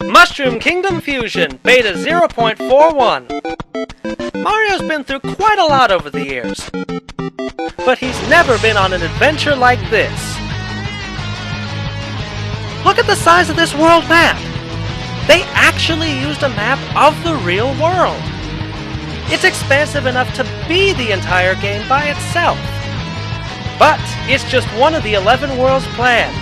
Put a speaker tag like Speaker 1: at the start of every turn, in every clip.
Speaker 1: Mushroom Kingdom Fusion, Beta 0.41. Mario's been through quite a lot over the years, but he's never been on an adventure like this. Look at the size of this world map! They actually used a map of the real world. It's expansive enough to be the entire game by itself. But it's just one of the 11 worlds planned.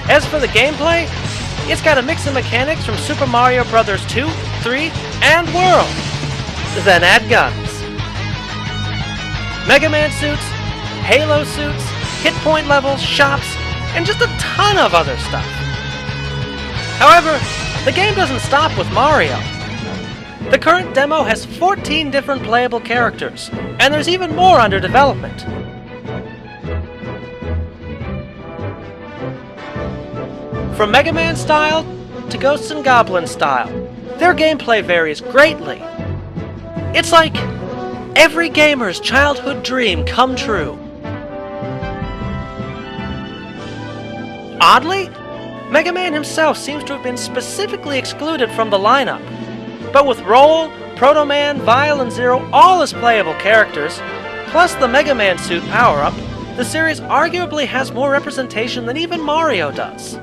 Speaker 1: As for the gameplay, it's got a mix of mechanics from Super Mario Bros. 2, 3, and World. Then add guns, Mega Man suits, Halo suits, hit point levels, shops, and just a ton of other stuff. However, the game doesn't stop with Mario. The current demo has 14 different playable characters, and there's even more under development. From Mega Man style to Ghosts and Goblins style, their gameplay varies greatly. It's like every gamer's childhood dream come true. Oddly, Mega Man himself seems to have been specifically excluded from the lineup. But with Roll, Proto Man, Vile, and Zero all as playable characters, plus the Mega Man suit power-up, the series arguably has more representation than even Mario does.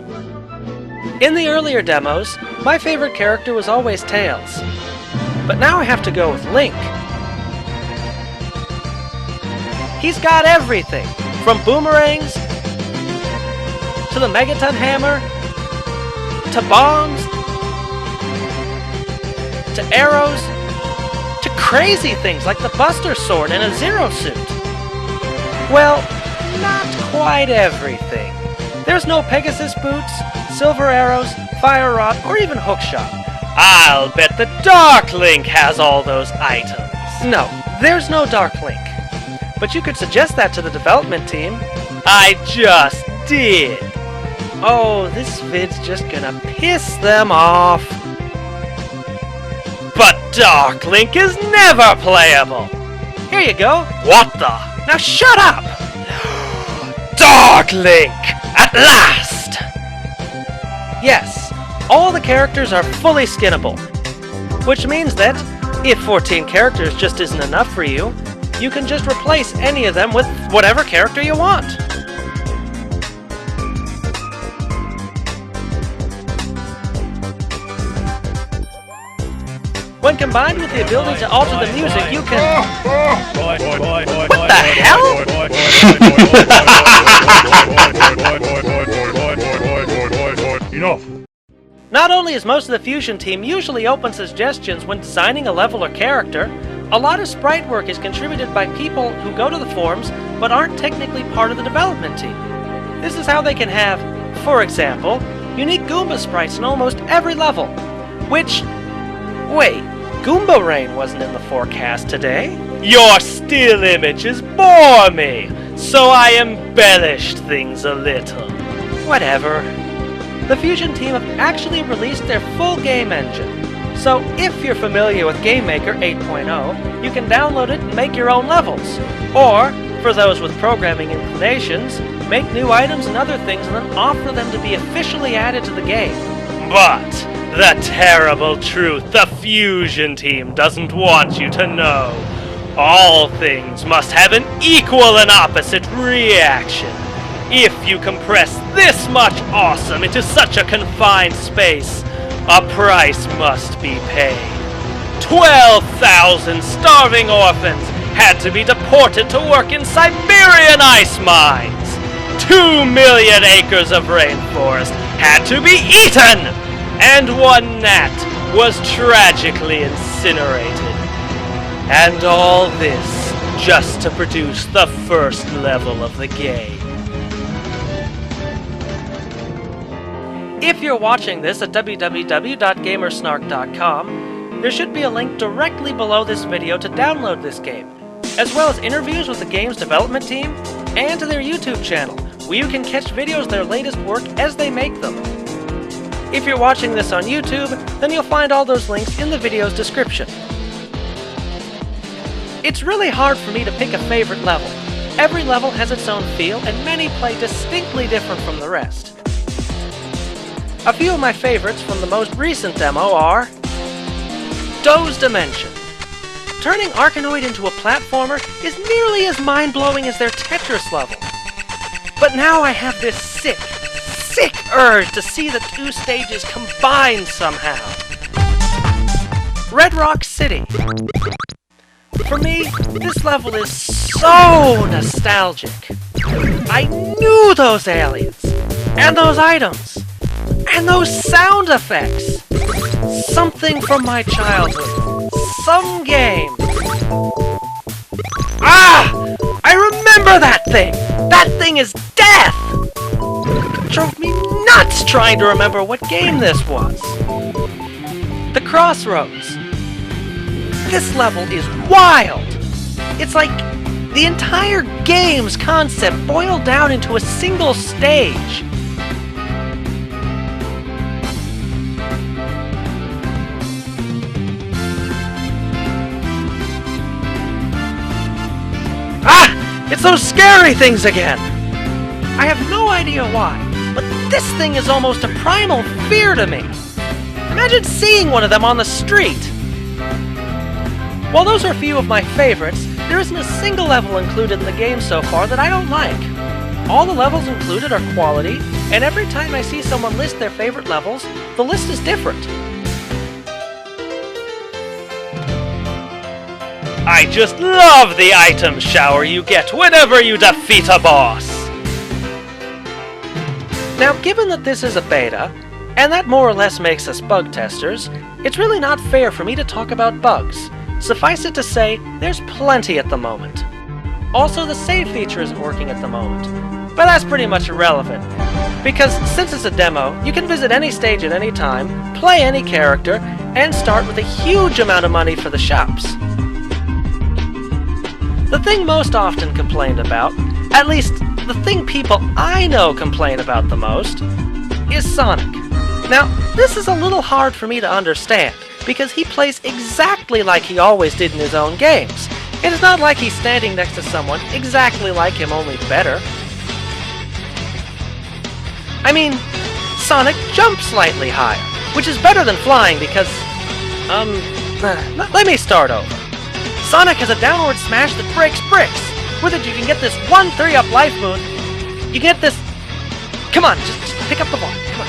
Speaker 1: In the earlier demos, my favorite character was always Tails. But now I have to go with Link. He's got everything, from boomerangs, to the Megaton Hammer, to bombs, to arrows, to crazy things like the Buster Sword and a Zero suit. Well, not quite everything. There's no Pegasus boots, silver arrows, fire rod, or even hookshot. I'll bet the Dark Link has all those items. No, there's no Dark Link. But you could suggest that to the development team. I just did. Oh, this vid's just gonna piss them off. But Dark Link is never playable! Here you go. What the? Now shut up! Dark Link! At last! Yes, all the characters are fully skinnable. Which means that, if 14 characters just isn't enough for you, you can just replace any of them with whatever character you want. When combined with the ability to alter the music, you can... What the hell?
Speaker 2: Enough!
Speaker 1: Not only is most of the Fusion team usually open suggestions when designing a level or character, a lot of sprite work is contributed by people who go to the forums but aren't technically part of the development team. This is how they can have, for example, unique Goomba sprites in almost every level, which... Wait, Goomba Rain wasn't in the forecast today? Your still images bore me, so I embellished things a little. Whatever. The Fusion team have actually released their full game engine, so if you're familiar with GameMaker 8.0, you can download it and make your own levels. Or, for those with programming inclinations, make new items and other things and then offer them to be officially added to the game. But the terrible truth the Fusion team doesn't want you to know. All things must have an equal and opposite reaction. If you compress this much awesome into such a confined space, a price must be paid. 12,000 starving orphans had to be deported to work in Siberian ice mines. 2 million acres of rainforest had to be eaten, and one gnat was tragically incinerated. And all this just to produce the first level of the game. If you're watching this at www.gamersnark.com, there should be a link directly below this video to download this game, as well as interviews with the game's development team, and to their YouTube channel, where you can catch videos of their latest work as they make them. If you're watching this on YouTube, then you'll find all those links in the video's description. It's really hard for me to pick a favorite level, Every level has its own feel, and many play distinctly different from the rest. A few of my favorites from the most recent demo are Doe's Dimension. Turning Arkanoid into a platformer is nearly as mind-blowing as their Tetris level. But now I have this sick urge to see the two stages combined somehow. Red Rock City. For me, this level is so nostalgic. I knew those aliens, and those items, and those sound effects. Something from my childhood. Some game. Ah! I remember that thing! That thing is death! It drove me nuts trying to remember what game this was. The Crossroads. This level is wild! It's like the entire game's concept boiled down into a single stage. Ah! It's those scary things again! I have no idea why, but this thing is almost a primal fear to me. Imagine seeing one of them on the street! While those are a few of my favorites, there isn't a single level included in the game so far that I don't like. All the levels included are quality, and every time I see someone list their favorite levels, the list is different. I just love the item shower you get whenever you defeat a boss! Now, given that this is a beta, and that more or less makes us bug testers, it's really not fair for me to talk about bugs. Suffice it to say, there's plenty at the moment. Also, the save feature isn't working at the moment. But that's pretty much irrelevant, because since it's a demo, you can visit any stage at any time, play any character, and start with a huge amount of money for the shops. The thing most often complained about, at least the thing people I know complain about the most, is Sonic. Now, this is a little hard for me to understand, because he plays exactly like he always did in his own games. It is not like he's standing next to someone exactly like him, only better. I mean, Sonic jumps slightly higher, which is better than flying because, let me start over. Sonic has a downward smash that breaks bricks. With it, you can get this 1 3-up life moon. You can get this... Come on, just pick up the ball. Come on.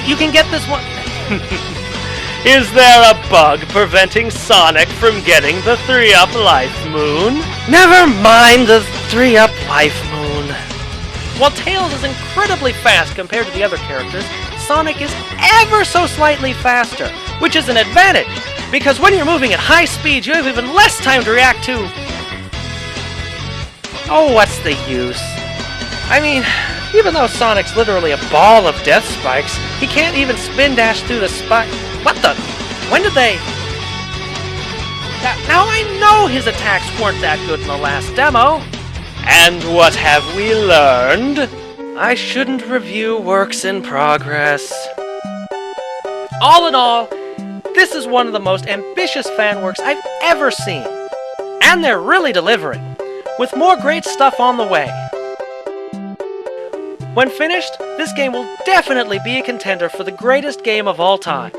Speaker 1: You can get this one... Is there a bug preventing Sonic from getting the 3-up life moon? Never mind the 3-up life moon. While Tails is incredibly fast compared to the other characters, Sonic is ever so slightly faster, which is an advantage, because when you're moving at high speed, you have even less time to react to... Oh, what's the use? I mean, even though Sonic's literally a ball of death spikes, he can't even spin dash through the spike... What the... When did they... Now I know his attacks weren't that good in the last demo. And what have we learned? I shouldn't review works in progress. All in all, this is one of the most ambitious fan works I've ever seen. And they're really delivering, with more great stuff on the way. When finished, this game will definitely be a contender for the greatest game of all time.